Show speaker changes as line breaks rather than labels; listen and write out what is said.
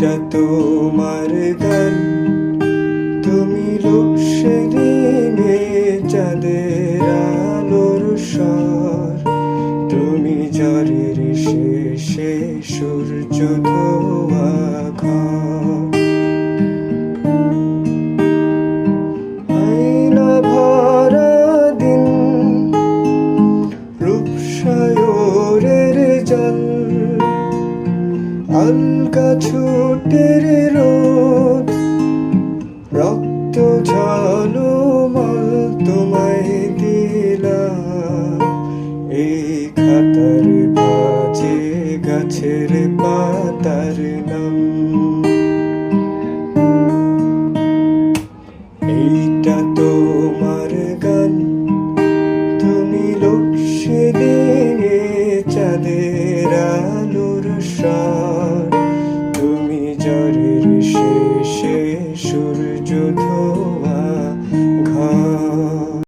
এইটা তোমার গান, তুমি রূপসে দিনে চাঁদের আলোর স্বর, তুমি ঝড়ের শেষে সূর্য ধোয়া ঘর। আয়না ভরা দিন, রূপসায়রের জল, আলকা ছুটের রোদ, রক্ত ঝলমল তোমায় দিলাম। এই খাতার ভাঁজে গাছের পাতার নাম। এইটা তোমার